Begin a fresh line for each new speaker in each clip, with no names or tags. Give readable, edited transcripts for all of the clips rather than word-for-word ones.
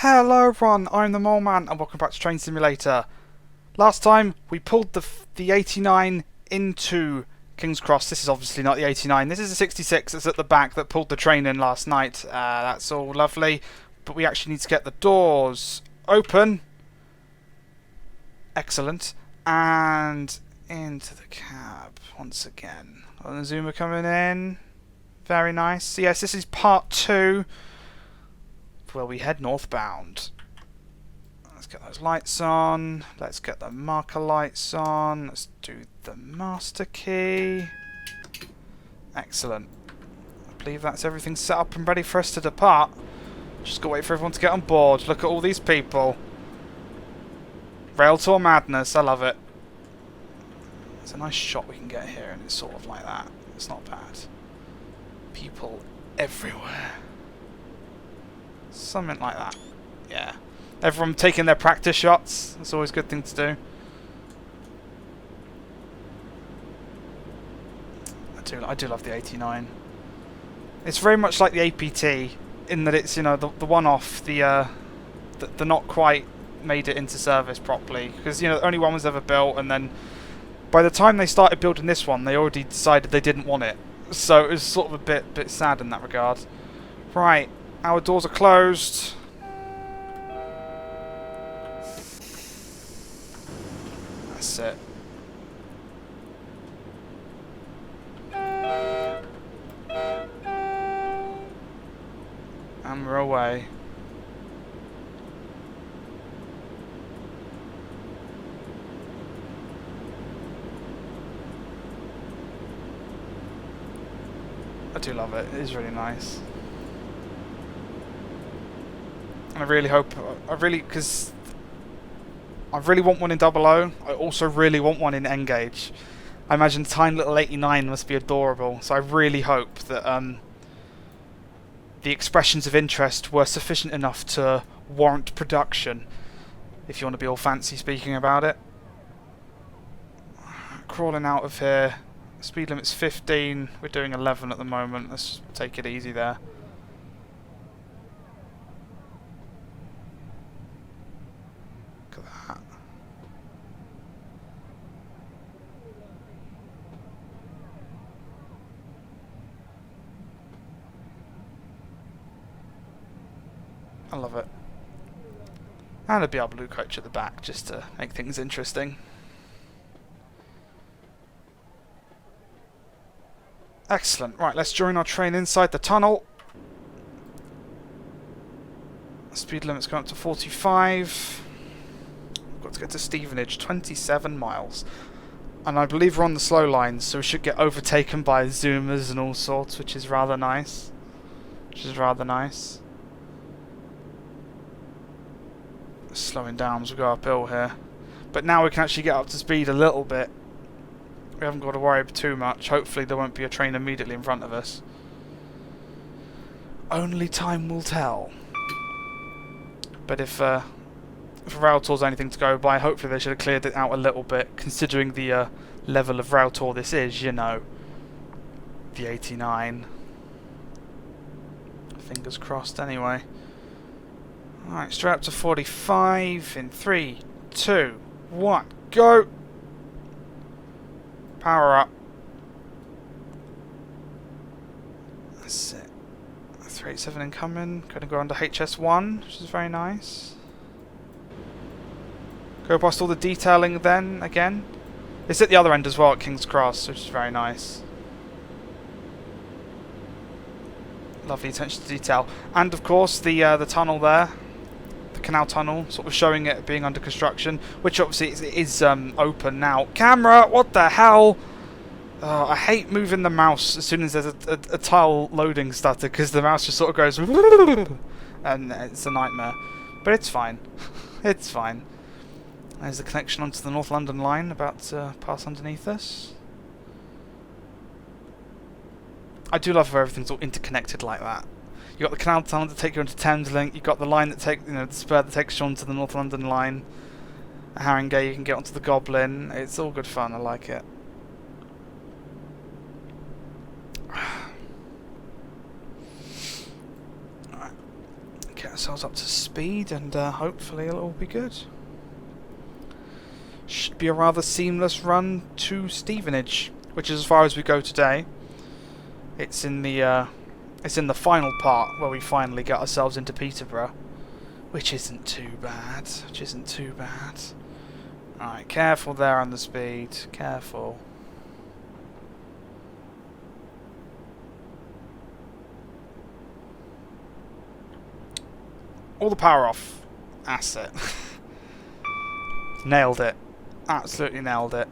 Hello everyone, I'm the Mole Man and welcome back to Train Simulator. Last time we pulled the 89 into King's Cross. This is obviously not the 89, this is the 66 that's at the back that pulled the train in last night. That's all lovely, but we actually need to get the doors open. Excellent. And into the cab once again. The Zoomer coming in. Very nice. So yes, this is part 2. Where we head northbound. Let's get those lights on. Let's get the marker lights on. Let's do the master key. Excellent. I believe that's everything set up and ready for us to depart. Just gotta wait for everyone to get on board. Look at all these people. Rail tour madness. I love it. It's a nice shot we can get here, and it's sort of like that. It's not bad. People everywhere. Something like that. Yeah. Everyone taking their practice shots. That's always a good thing to do. I do love the 89. It's very much like the APT in that it's, you know, the one-off, the not quite made it into service properly, because, you know, only one was ever built, and then by the time they started building this one, they already decided they didn't want it. So it was sort of a bit sad in that regard. Right. Our doors are closed. That's it. And we're away. I do love it. It is really nice. I really hope, because I really want one in 00. I also really want one in N-Gauge. I imagine tiny little 89 must be adorable, so I really hope that the expressions of interest were sufficient enough to warrant production, if you want to be all fancy speaking about it. Crawling out of here. Speed limit's 15, we're doing 11 at the moment. Let's take it easy there. I love it. And there'll be our blue coach at the back, just to make things interesting. Excellent. Right, let's join our train inside the tunnel. Speed limit's going up to 45. We've got to get to Steeeeeeevenage, 27 miles. And I believe we're on the slow lines, so we should get overtaken by zoomers and all sorts, which is rather nice. Slowing down as we go uphill here, but now we can actually get up to speed a little bit. We haven't got to worry too much. Hopefully there won't be a train immediately in front of us. Only time will tell. But if rail tour's anything to go by, hopefully they should have cleared it out a little bit, considering the level of rail tour this is, you know. The 89. Fingers crossed anyway. Alright, straight up to 45 in 3, 2, 1, go! Power up. That's it. 387 incoming. Going to go under HS1, which is very nice. Go past all the detailing then, again. It's at the other end as well at King's Cross, which is very nice. Lovely attention to detail. And of course the tunnel there. Canal tunnel, sort of showing it being under construction, which obviously is open now. Camera, what the hell? I hate moving the mouse as soon as there's a tile loading stutter, because the mouse just sort of goes and it's a nightmare. But it's fine. It's fine. There's the connection onto the North London line about to pass underneath us. I do love how everything's all interconnected like that. You've got the canal tunnel to take you onto Thameslink. You've got the line that the spur that takes you onto the North London line. At Haringey, you can get onto the Goblin. It's all good fun. I like it. Get ourselves up to speed and hopefully it'll all be good. Should be a rather seamless run to Steeeeeevenage, which is as far as we go today. It's in the final part where we finally get ourselves into Peterborough, which isn't too bad. Alright, careful there on the speed. Careful. All the power off. That's it. Nailed it. Absolutely nailed it.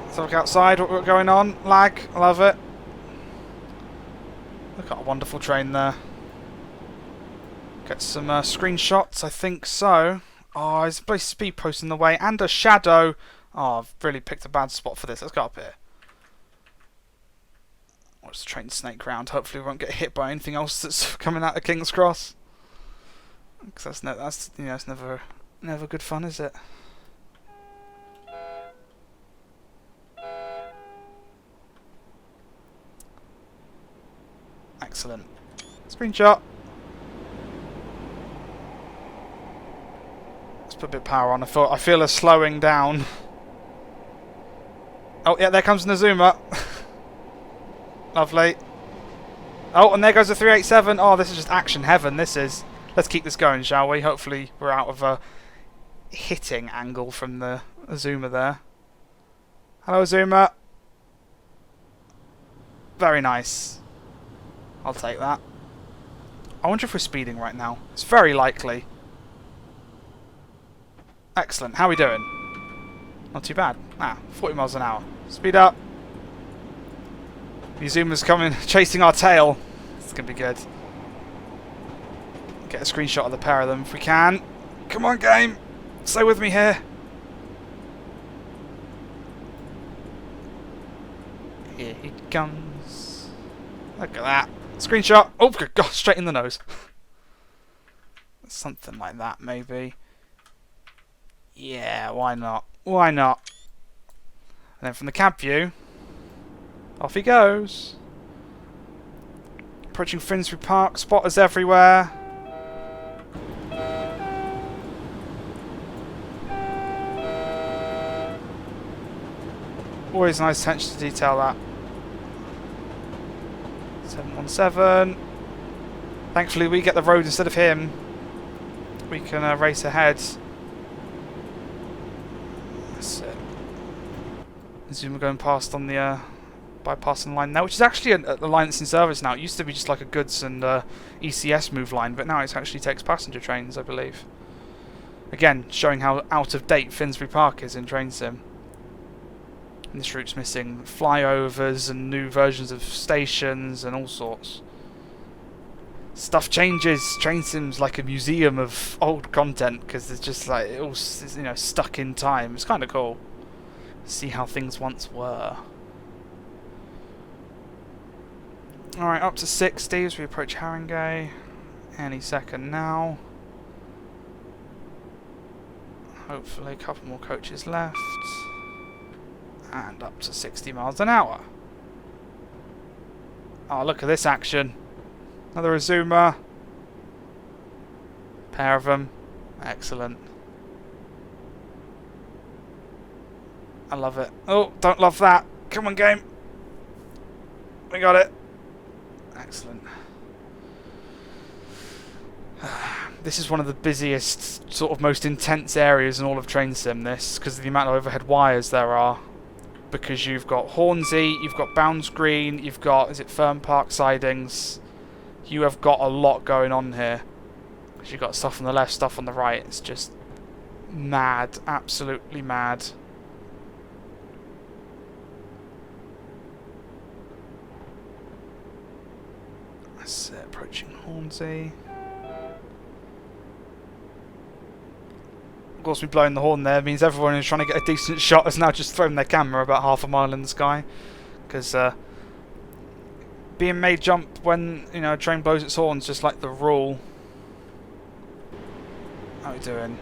Let's look outside, what we've got going on. Lag, love it. Look at a wonderful train there. Get some screenshots, I think so. Oh, there's a speed post in the way and a shadow. Oh, I've really picked a bad spot for this. Let's go up here. Watch the train snake round. Hopefully we won't get hit by anything else that's coming out of King's Cross. Because that's you know, it's never good fun, is it? Excellent. Screenshot. Let's put a bit of power on. I feel us slowing down. Oh yeah, there comes Nazuma. Lovely. Oh, and there goes the 387. Oh, this is just action heaven. This is. Let's keep this going, shall we? Hopefully we're out of a hitting angle from the Azuma there. Hello, Azuma. Very nice. I'll take that. I wonder if we're speeding right now. It's very likely. Excellent. How are we doing? Not too bad. 40 miles an hour. Speed up. The Azuma's coming, chasing our tail. It's going to be good. Get a screenshot of the pair of them if we can. Come on, game. Stay with me here. Here he comes. Look at that. Screenshot. Oh, good God, straight in the nose. Something like that, maybe. Yeah, why not? Why not? And then from the cab view, off he goes. Approaching Finsbury Park, spotters everywhere. Always nice attention to detail that. 717. Thankfully we get the road instead of him. We can race ahead. That's it. Zuma going past on the bypassing line now, which is actually a line that's in service now. It used to be just like a goods and ECS move line, but now it actually takes passenger trains, I believe. Again, showing how out of date Finsbury Park is in Train Sim. And this route's missing flyovers and new versions of stations and all sorts. Stuff changes. Train Sim's like a museum of old content because it's just like it all, you know, stuck in time. It's kind of cool. See how things once were. Alright, up to 60 as we approach Haringey. Any second now. Hopefully a couple more coaches left. And up to 60 miles an hour. Oh, look at this action. Another Azuma. Pair of them. Excellent. I love it. Oh, don't love that. Come on, game. We got it. Excellent. This is one of the busiest, sort of most intense areas in all of Train Sim, this, because of the amount of overhead wires there are. Because you've got Hornsey, you've got Bounds Green, you've got, is it Fern Park sidings? You have got a lot going on here. Because you've got stuff on the left, stuff on the right. It's just mad, absolutely mad. That's it, approaching Hornsey. Of course, me blowing the horn there means everyone who's trying to get a decent shot has now just thrown their camera about half a mile in the sky. Because being made jump when, you know, a train blows its horn is just like the rule. How are we doing?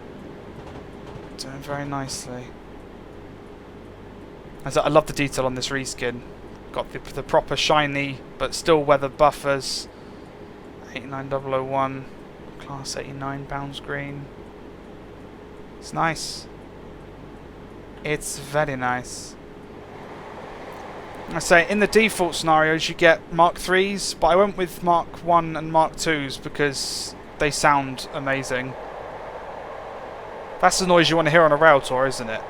Doing very nicely. I love the detail on this reskin. Got the proper shiny but still weather buffers. 89001, class 89 bounds green. It's nice. It's very nice. I say, in the default scenarios you get Mark 3s, but I went with Mark 1 and Mark 2s because they sound amazing. That's the noise you want to hear on a rail tour, isn't it?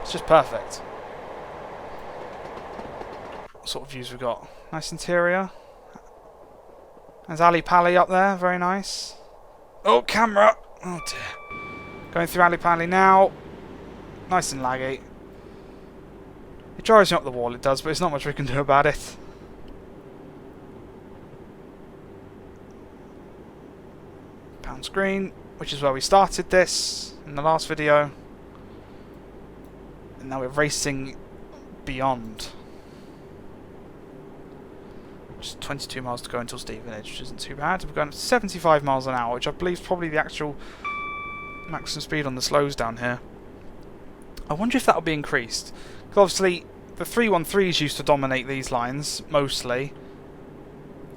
It's just perfect. What sort of views we got? Nice interior. There's Ali Pali up there, very nice. Oh, camera! Oh dear. Going through Ali Pali now. Nice and laggy. It drives me up the wall, it does, but there's not much we can do about it. Pounds green, which is where we started this in the last video. And now we're racing beyond. Just 22 miles to go until Steeeeeeevenage, which isn't too bad. We're going at 75 miles an hour, which I believe is probably the actual maximum speed on the slows down here. I wonder if that'll be increased. Because obviously, the 313s used to dominate these lines, mostly.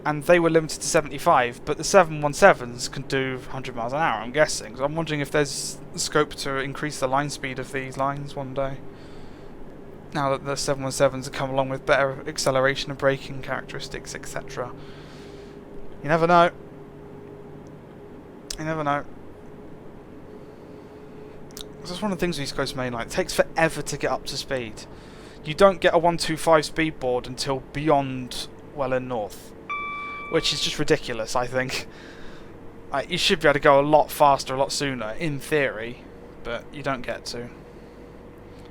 And they were limited to 75, but the 717s can do 100 miles an hour, I'm guessing. So I'm wondering if there's scope to increase the line speed of these lines one day. Now that the 717s have come along with better acceleration and braking characteristics, etc. You never know. You never know. That's one of the things with East Coast Main Line. It takes forever to get up to speed. You don't get a 125 speed board until beyond Welland North, which is just ridiculous, I think. You should be able to go a lot faster, a lot sooner, in theory, but you don't get to.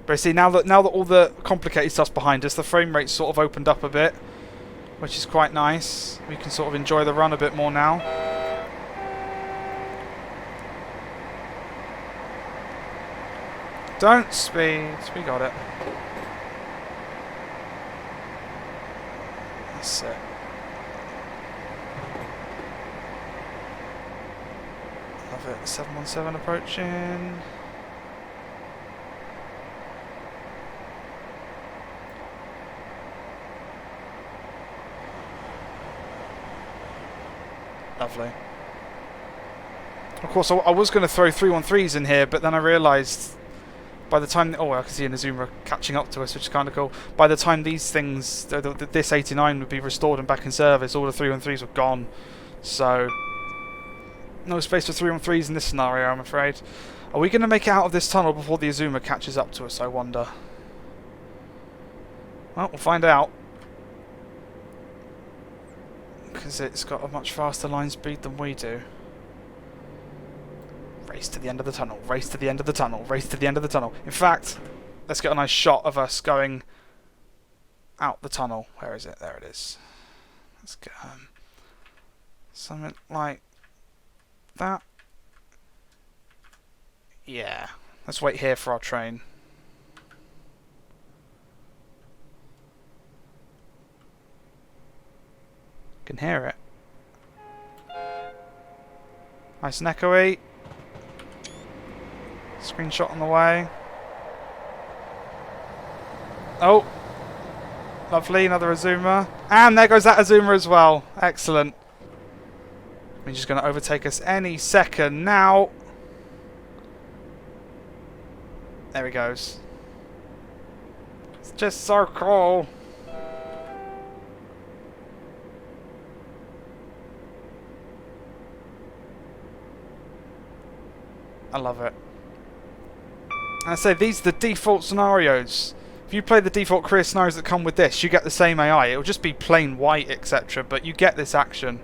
But see, now that all the complicated stuff's behind us, the frame rate's sort of opened up a bit, which is quite nice. We can sort of enjoy the run a bit more now. Don't speed. We got it. That's it. Love it. 717 approaching. Lovely. Of course, I was going to throw 313s in here, but then I realised by the time... Oh, I can see an Azuma catching up to us, which is kind of cool. By the time these things... this 89 would be restored and back in service, all the 313s were gone. So... no space for 313s in this scenario, I'm afraid. Are we going to make it out of this tunnel before the Azuma catches up to us, I wonder? Well, we'll find out. Because it's got a much faster line speed than we do. Race to the end of the tunnel, race to the end of the tunnel, race to the end of the tunnel. In fact, let's get a nice shot of us going out the tunnel. Where is it? There it is. Let's get something like that. Yeah. Let's wait here for our train. Can hear it. Nice and echoey. Screenshot on the way. Oh! Lovely, another Azuma. And there goes that Azuma as well. Excellent. He's just going to overtake us any second now. There he goes. It's just so cool. I love it. And I say, these are the default scenarios. If you play the default career scenarios that come with this, you get the same AI. It'll just be plain white, etc. But you get this action,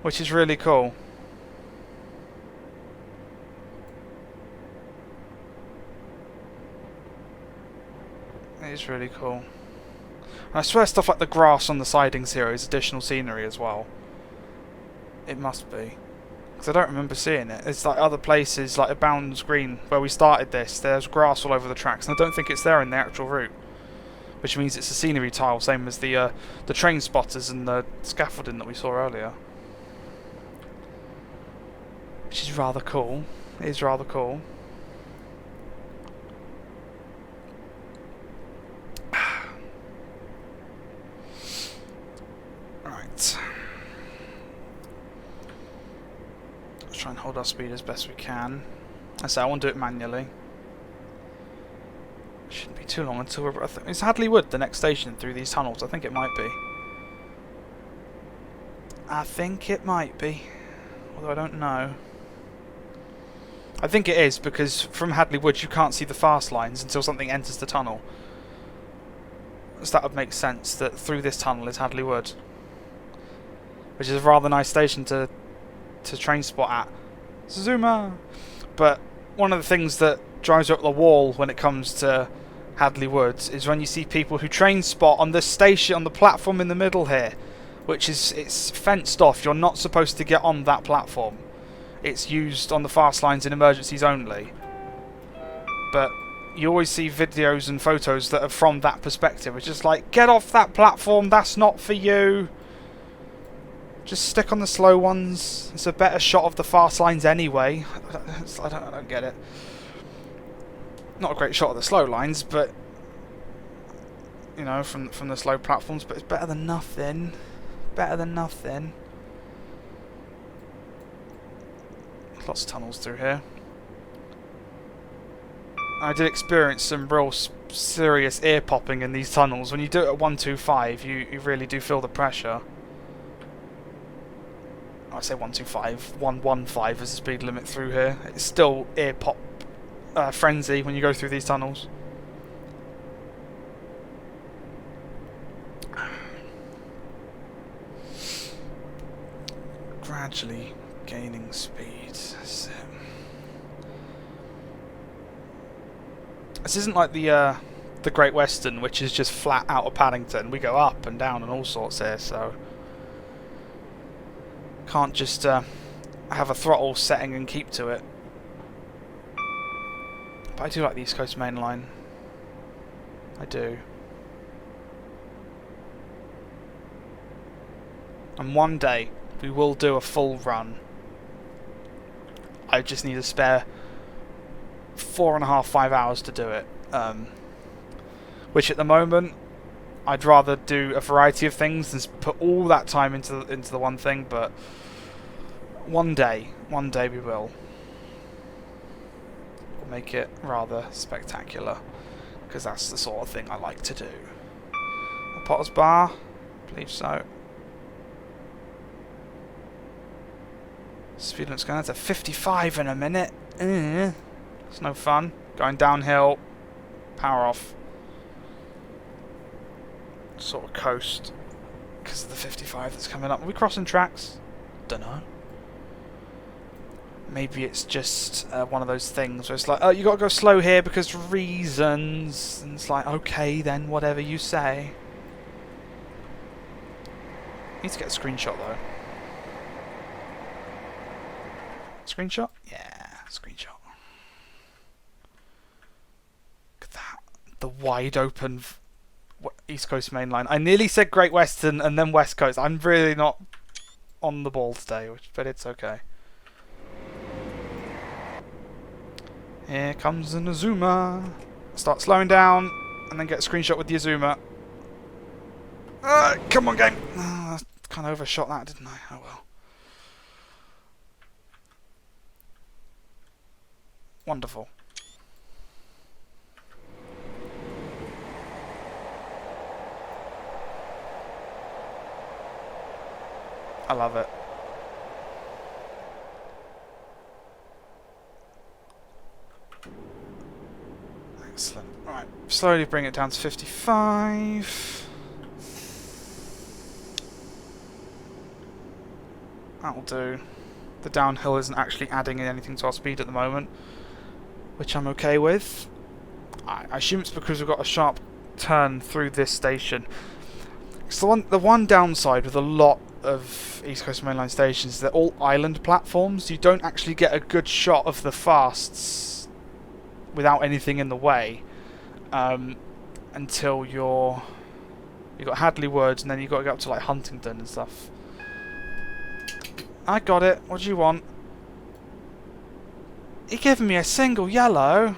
which is really cool. It is really cool. And I swear stuff like the grass on the sidings here is additional scenery as well. It must be. Because I don't remember seeing it. It's like other places, like a Bounds Green, where we started this. There's grass all over the tracks, and I don't think it's there in the actual route. Which means it's a scenery tile, same as the train spotters and the scaffolding that we saw earlier. Which is rather cool. It is rather cool. Right. it. Let's try and hold our speed as best we can. I say I want to do it manually. Shouldn't be too long until we're... Is Hadley Wood the next station through these tunnels? I think it might be. I think it might be. Although I don't know. I think it is, because from Hadley Wood you can't see the fast lines until something enters the tunnel. So that would make sense that through this tunnel is Hadley Wood. Which is a rather nice station to train spot at. Zuma! But one of the things that drives you up the wall when it comes to Hadley Woods is when you see people who train spot on the station, on the platform in the middle here. Which is, it's fenced off. You're not supposed to get on that platform. It's used on the fast lines in emergencies only. But you always see videos and photos that are from that perspective. It's just like, get off that platform, that's not for you. Just stick on the slow ones. It's a better shot of the fast lines anyway. I don't get it. Not a great shot of the slow lines, but you know, from the slow platforms, but it's better than nothing. Better than nothing. Lots of tunnels through here. I did experience some real serious ear popping in these tunnels. When you do it at 125, you really do feel the pressure. I say 125, 115 is the speed limit through here. It's still ear pop frenzy when you go through these tunnels. Gradually gaining speed. This isn't like the Great Western, which is just flat out of Paddington. We go up and down and all sorts here, so can't just have a throttle setting and keep to it. But I do like the East Coast Main Line. I do. And one day we will do a full run. I just need a spare 4.5, 5 hours to do it. Which at the moment, I'd rather do a variety of things than put all that time into the one thing. But one day we will. We'll make it rather spectacular, because that's the sort of thing I like to do. A Potter's Bar, I believe so. Speed limit's going to 55 in a minute. It's no fun. Going downhill, power off. Sort of coast because of the 55 that's coming up. Are we crossing tracks? Dunno. Maybe it's just one of those things where it's like, oh, you got to go slow here because reasons. And it's like, okay, then whatever you say. Need to get a screenshot though. Screenshot? Yeah, screenshot. Look at that. The wide open East Coast Main Line. I nearly said Great Western and then West Coast. I'm really not on the ball today, but it's okay. Here comes an Azuma. Start slowing down and then get a screenshot with the Azuma. Come on, game. Kind of overshot that, didn't I? Oh well. Wonderful. I love it. Excellent. Right, slowly bring it down to 55. That'll do. The downhill isn't actually adding anything to our speed at the moment, which I'm okay with. I assume it's because we've got a sharp turn through this station. So the one downside with a lot of East Coast Main Line stations is they're all island platforms. You don't actually get a good shot of the fasts without anything in the way until you've got Hadley Woods, and then you've got to go up to like Huntingdon and stuff. I got it. What do you want? You're giving me a single yellow.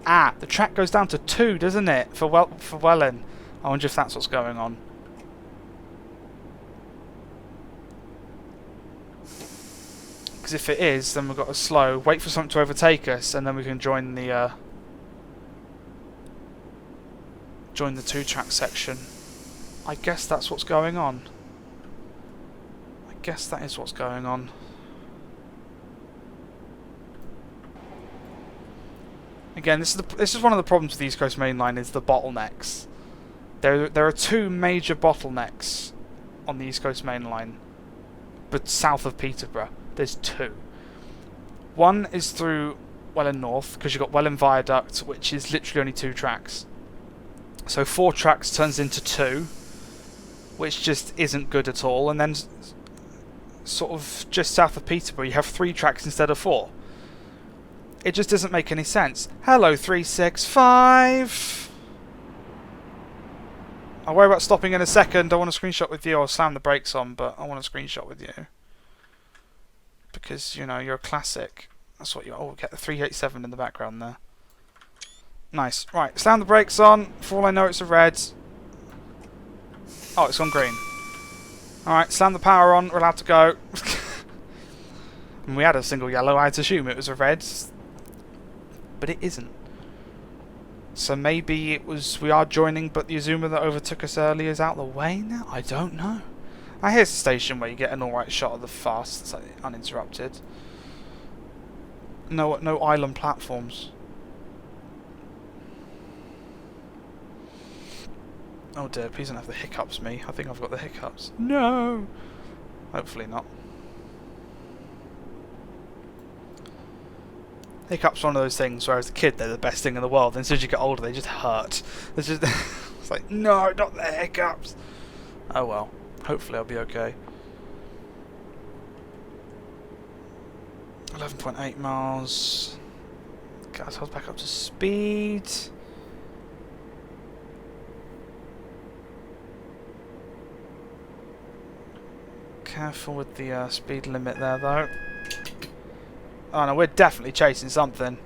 Ah, the track goes down to 2, doesn't it? For Welling. I wonder if that's what's going on. Because if it is, then we've got to slow, wait for something to overtake us, and then we can join the 2-track section. I guess that's what's going on. I guess that is what's going on. Again, this is one of the problems with the East Coast Main Line, is the bottlenecks. There are 2 major bottlenecks on the East Coast Main Line, but south of Peterborough, there's 2. One is through Welland North, because you've got Welland Viaduct, which is literally only 2 tracks. So 4 tracks turns into 2, which just isn't good at all. And then sort of just south of Peterborough, you have 3 tracks instead of 4. It just doesn't make any sense. Hello, 365. I'll worry about stopping in a second. I want a screenshot with you. I'll slam the brakes on, but I want a screenshot with you. Because, you know, you're a classic. That's what you are. Oh, get the 387 in the background there. Nice. Right, slam the brakes on. For all I know, it's a red. Oh, it's gone green. Alright, slam the power on. We're allowed to go. And we had a single yellow. I had to assume it was a red. But it isn't. So maybe it was, we are joining, but the Azuma that overtook us earlier is out the way now? I don't know. Here's the station where you get an alright shot of the fast, so uninterrupted. No island platforms. Oh dear, please don't have the hiccups, me. I think I've got the hiccups. No! Hopefully not. Hiccups are one of those things where as a kid they're the best thing in the world, and as soon as you get older they just hurt. It's just it's like, no, not the hiccups! Oh well, hopefully I'll be okay. 11.8 miles. Get ourselves back up to speed. Careful with the speed limit there though. Oh no, we're definitely chasing something.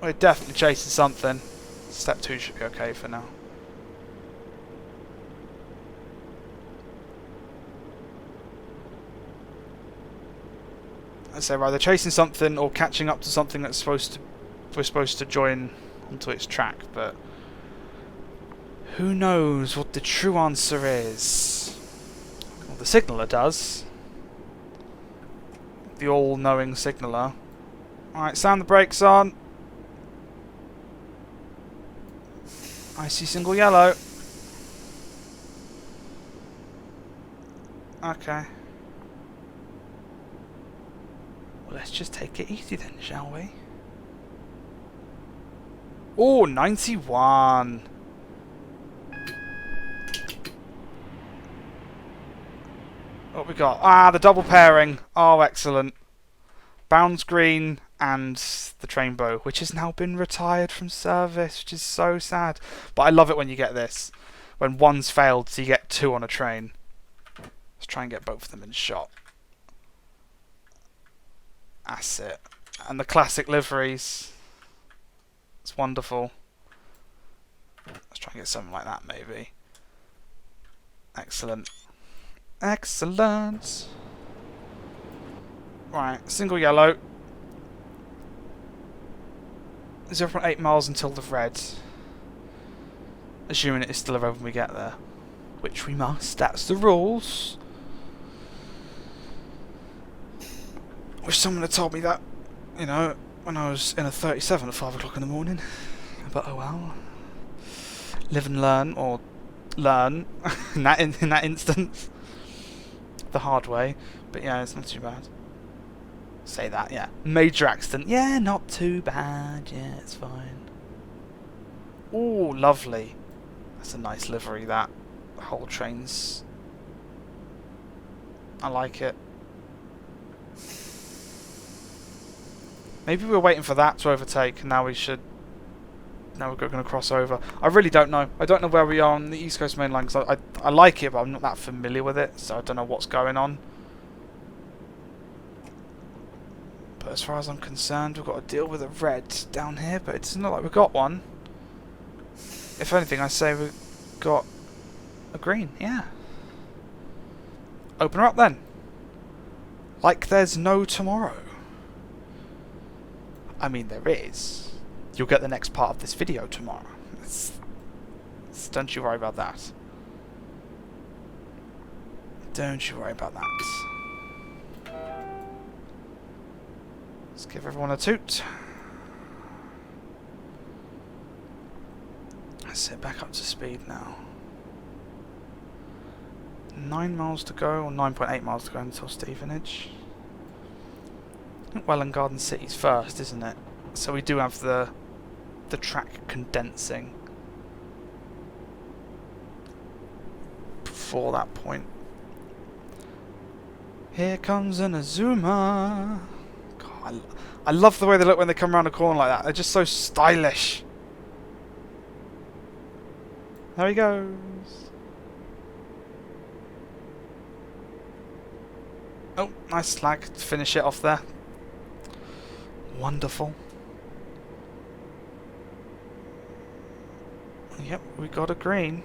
We're definitely chasing something. Step 2 should be okay for now. I say either chasing something or catching up to something that's we're supposed to join onto its track, but who knows what the true answer is? Well, the signaller does. The all-knowing signaller. Alright, slam the brakes on. I see single yellow. Okay. Well, let's just take it easy then, shall we? Oh, 91. What we got? Ah, the double pairing. Oh, excellent. Bounds green and the train bow, which has now been retired from service, which is so sad. But I love it when you get this. When one's failed, so you get 2 on a train. Let's try and get both of them in shot. That's it. And the classic liveries. It's wonderful. Let's try and get something like that, maybe. Excellent. Excellent. Right, single yellow. 0.8 miles until the red. Assuming it is still a red when we get there. Which we must, that's the rules. Wish someone had told me that, you know, when I was in a 37 at 5 o'clock in the morning. But oh well. Live and learn, or learn in that instance. The hard way, but yeah, it's not too bad. Say that, yeah. Major accident, yeah, not too bad, yeah, it's fine. Ooh, lovely. That's a nice livery, that. The whole train's... I like it. Maybe we were waiting for that to overtake, and now we should... Now we're going to cross over. I really don't know. I don't know where we are on the East Coast Main Line, because I like it, but I'm not that familiar with it, so I don't know what's going on. But as far as I'm concerned, we've got to deal with a red down here, but it's not like we've got one. If anything, I say we've got a green, yeah. Open her up then. Like there's no tomorrow. I mean, there is. You'll get the next part of this video tomorrow. Don't you worry about that. Don't you worry about that. Let's give everyone a toot. Let's get back up to speed now. 9 miles to go, or 9.8 miles to go until Steeeeeeevenage. I think Welland Garden City's first, isn't it? So we do have the track condensing before that point. Here comes an Azuma. God, I love the way they look when they come around a corner like that. They're just so stylish. There he goes. Oh, nice slag to finish it off there. Wonderful. Yep, we got a green.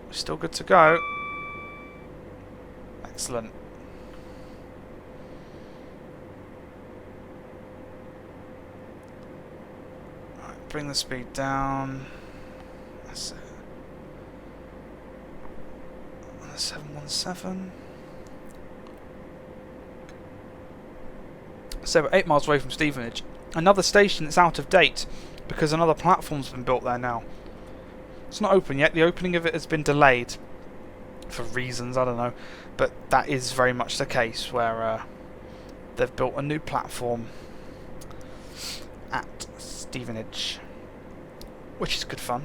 We're still good to go. Excellent. Alright, bring the speed down. That's it. On the 717. So we're 8 miles away from Steeeeeevenage. Another station that's out of date because another platform's been built there now. It's not open yet. The opening of it has been delayed for reasons, I don't know. But that is very much the case where they've built a new platform at Steeeeeevenage, which is good fun.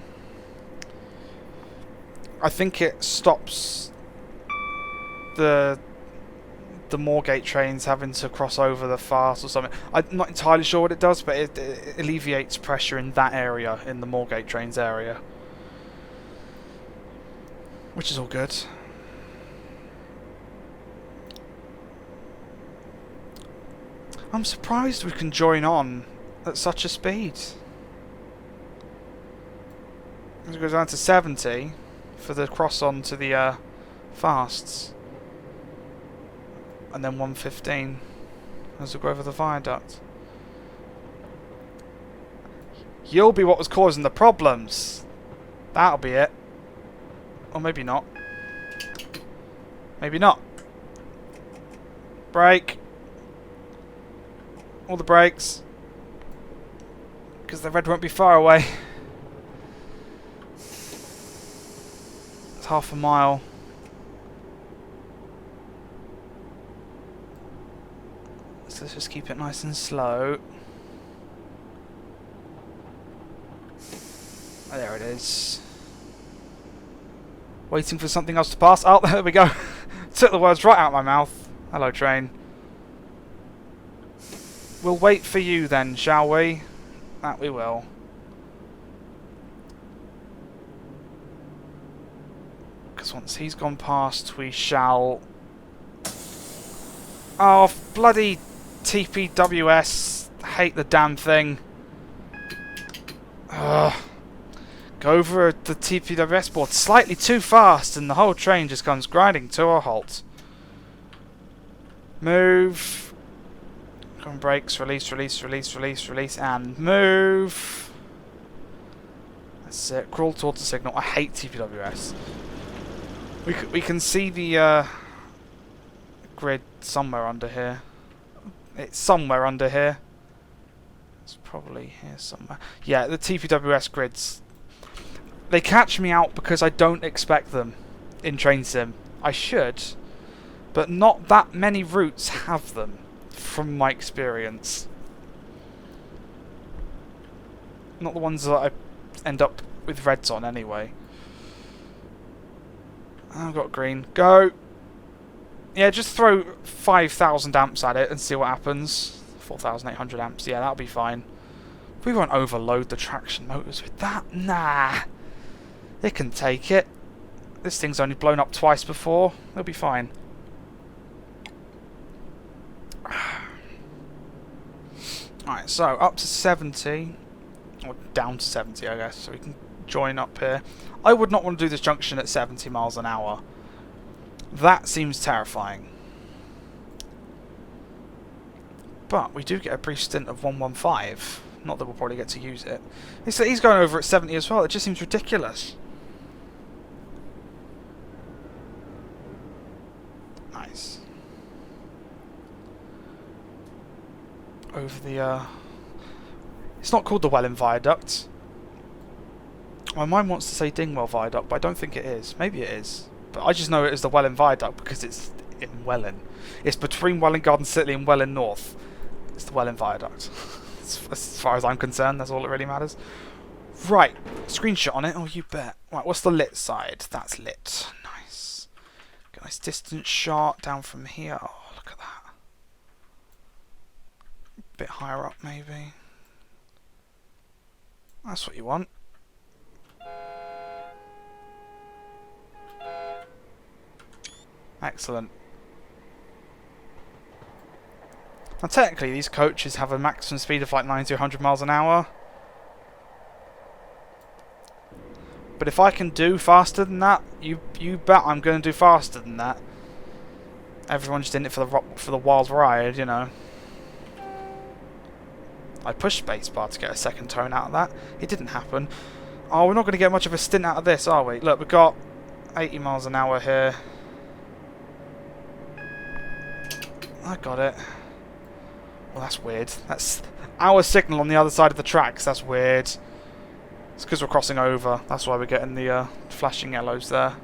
I think it stops the Moorgate trains having to cross over the fast or something. I'm not entirely sure what it does, but it alleviates pressure in that area, in the Moorgate trains area. Which is all good. I'm surprised we can join on at such a speed. It goes down to 70 for the cross on to the fasts. And then 115 as we go over the viaduct. You'll be what was causing the problems. That'll be it. Or maybe not. Maybe not. Brake. All the brakes. Because the red won't be far away. It's half a mile. So let's just keep it nice and slow. Oh, there it is. Waiting for something else to pass. Oh, there we go. Took the words right out of my mouth. Hello, train. We'll wait for you then, shall we? That we will. Because once he's gone past, we shall... Oh, bloody TPWS. Hate the damn thing. Ugh. Go over the TPWS board slightly too fast and the whole train just comes grinding to a halt. Move. Come on, brakes. Release, release, release, release, release, and move. That's it. Crawl towards the signal. I hate TPWS. We can see the grid somewhere under here. It's somewhere under here. It's probably here somewhere. Yeah, the TPWS grids. They catch me out because I don't expect them in Train Sim. I should, but not that many routes have them, from my experience. Not the ones that I end up with reds on anyway. I've got green. Go! Yeah, just throw 5,000 amps at it and see what happens. 4,800 amps, yeah, that'll be fine. We won't overload the traction motors with that. Nah! It can take it. This thing's only blown up twice before. It'll be fine. Alright, so up to 70. Or down to 70, I guess. So we can join up here. I would not want to do this junction at 70 miles an hour. That seems terrifying. But we do get a brief stint of 115. Not that we'll probably get to use it. He's going over at 70 as well. It just seems ridiculous. Nice. Over the... It's not called the Welland Viaduct. My mind wants to say Dingwall Viaduct, but I don't think it is. Maybe it is. But I just know it as the Welland Viaduct because it's in Welland. It's between Welland Garden City and Welland North. It's the Welland Viaduct. As far as I'm concerned, that's all that really matters. Right. Screenshot on it. Oh, you bet. Right, what's the lit side? That's lit. Nice. Get a nice distance shot down from here. Oh, look at that. A bit higher up, maybe. That's what you want. Excellent. Now technically these coaches have a maximum speed of like 90 or 100 miles an hour. But if I can do faster than that, you bet I'm going to do faster than that. Everyone's just in it for the wild ride, you know. I pushed spacebar to get a second tone out of that. It didn't happen. Oh, we're not going to get much of a stint out of this, are we? Look, we've got 80 miles an hour here. I got it. Well, that's weird. That's our signal on the other side of the tracks. That's weird. It's because we're crossing over. That's why we're getting the flashing yellows there.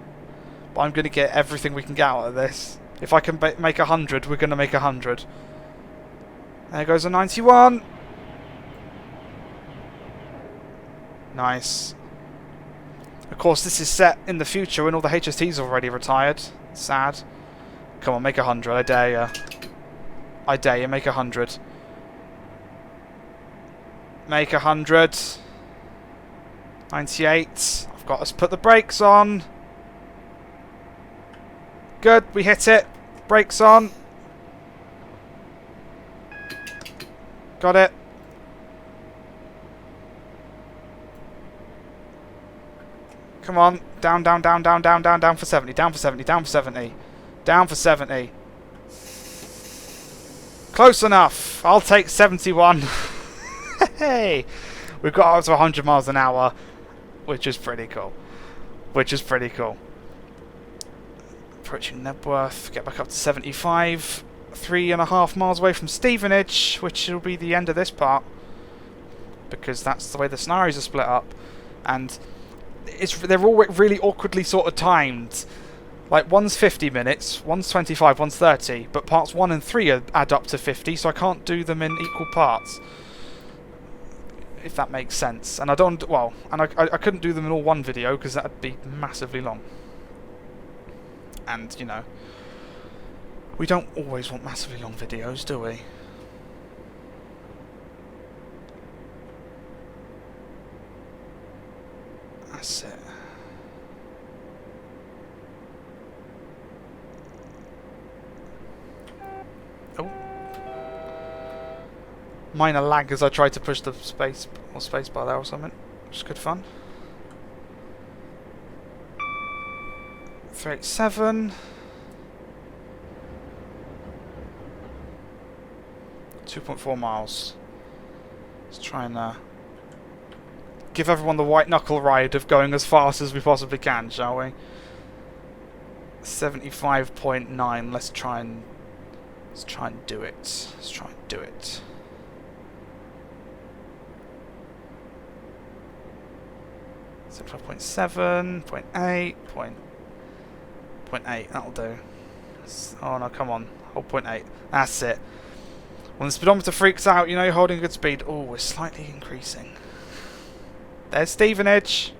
But I'm going to get everything we can get out of this. If I can make 100, we're going to make 100. There goes a 91. Nice. Of course, this is set in the future when all the HSTs are already retired. Sad. Come on, make 100. I dare you. I dare you, make 100. Make 100. 98. I've got us put the brakes on. Good, we hit it. Brakes on. Got it. Come on. Down, down, down, down, down, down, down for 70. Down for 70. Down for 70. Down for 70. Close enough. I'll take 71. Hey, we've got up to 100 miles an hour, which is pretty cool. Which is pretty cool. Approaching Nebworth. Get back up to 75. 3.5 miles away from Steeeeeeevenage, which will be the end of this part, because that's the way the scenarios are split up, and they're all really awkwardly sort of timed. Like, one's 50 minutes, one's 25, one's 30, but parts 1 and 3 add up to 50, so I can't do them in equal parts. If that makes sense. And I don't... Well, and I couldn't do them in all one video, because that would be massively long. And, you know, we don't always want massively long videos, do we? That's it. Oh. Minor lag as I tried to push the space bar there or something. Just good fun. 387. 2.4 miles. Let's try and give everyone the white knuckle ride of going as fast as we possibly can, shall we? 75.9. Let's try and do it. Let's try and do it. So 12.7, 0.8, 0.8. That'll do. Oh no, come on. Hold 0.8. That's it. When the speedometer freaks out, you know you're holding a good speed. Oh, we're slightly increasing. There's Steeeeeeevenage.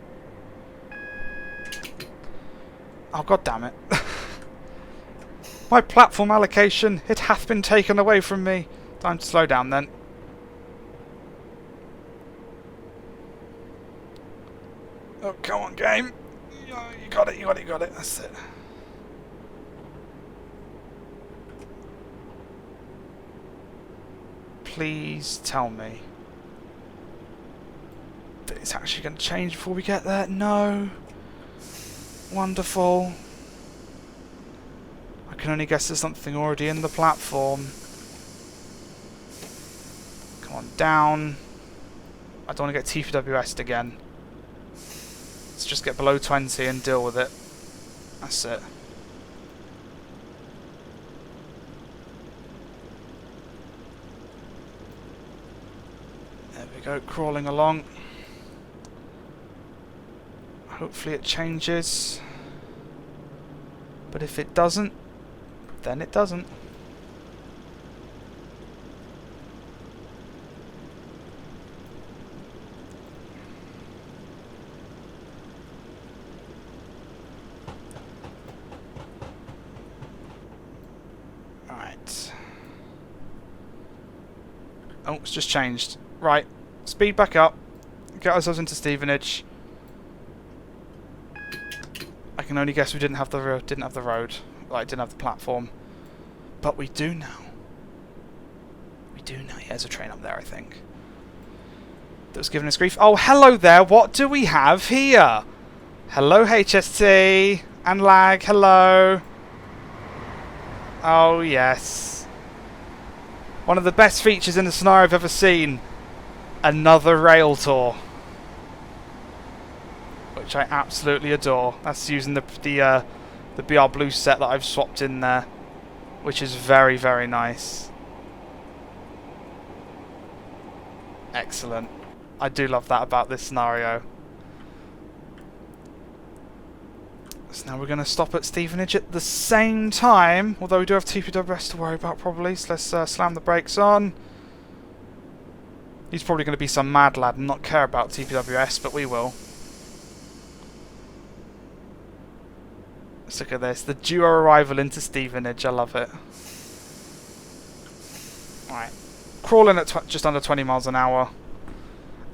Oh, god damn it. My platform allocation, it hath been taken away from me. Time to slow down then. Oh, come on, game. You got it, you got it, you got it. That's it. Please tell me that it's actually going to change before we get there. No. Wonderful. I can only guess there's something already in the platform. Come on, down. I don't want to get TPWS'd again. Let's just get below 20 and deal with it. That's it. There we go, crawling along. Hopefully it changes. But if it doesn't, then it doesn't. Right. Oh, it's just changed. Right. Speed back up. Get ourselves into Steeeeeeevenage. I can only guess we didn't have the road, like didn't have the platform, but we do now. We do now. Yeah, there's a train up there, I think. That was giving us grief. Oh, hello there. What do we have here? Hello, HST and lag. Hello. Oh yes. One of the best features in the scenario I've ever seen. Another rail tour. Which I absolutely adore. That's using the BR Blue set that I've swapped in there, which is very, very nice. Excellent. I do love that about this scenario. So now we're going to stop at Steeeeeeevenage at the same time, although we do have TPWS to worry about probably, so let's slam the brakes on. He's probably going to be some mad lad and not care about TPWS, but we will. Let's look at this. The duo arrival into Steeeeeeevenage. I love it. Alright. Crawling at just under 20 miles an hour.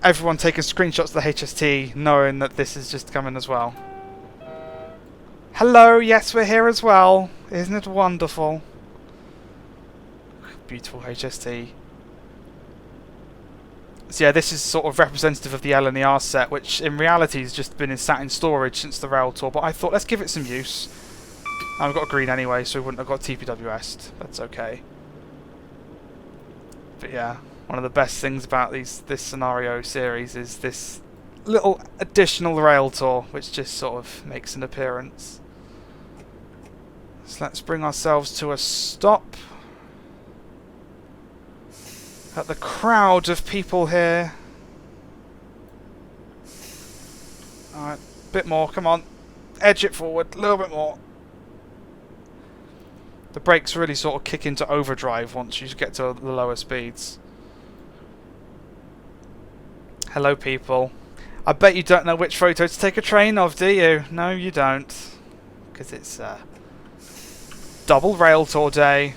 Everyone taking screenshots of the HST, knowing that this is just coming as well. Hello, yes, we're here as well. Isn't it wonderful? Beautiful HST. So yeah, this is sort of representative of the LNER set, which in reality has just been sat in storage since the rail tour, but I thought let's give it some use. And we've got a green anyway, so we wouldn't have got TPWS'd. That's okay. But yeah, one of the best things about this scenario series is this little additional rail tour, which just sort of makes an appearance. So let's bring ourselves to a stop. At the crowd of people here. Alright, bit more, come on. Edge it forward, a little bit more. The brakes really sort of kick into overdrive once you get to the lower speeds. Hello people. I bet you don't know which photo to take a train of, do you? No, you don't. Because it's double rail tour day.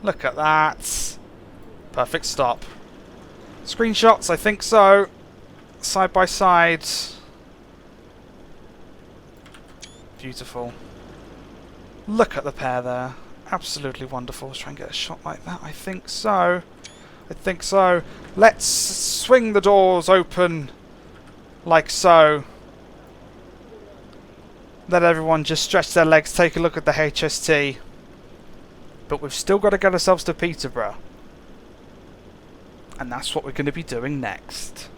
Look at that. Perfect stop. Screenshots, I think so. Side by side. Beautiful. Look at the pair there. Absolutely wonderful. Let's try and get a shot like that. I think so. I think so. Let's swing the doors open like so. Let everyone just stretch their legs, take a look at the HST. But we've still got to get ourselves to Peterborough. And that's what we're going to be doing next.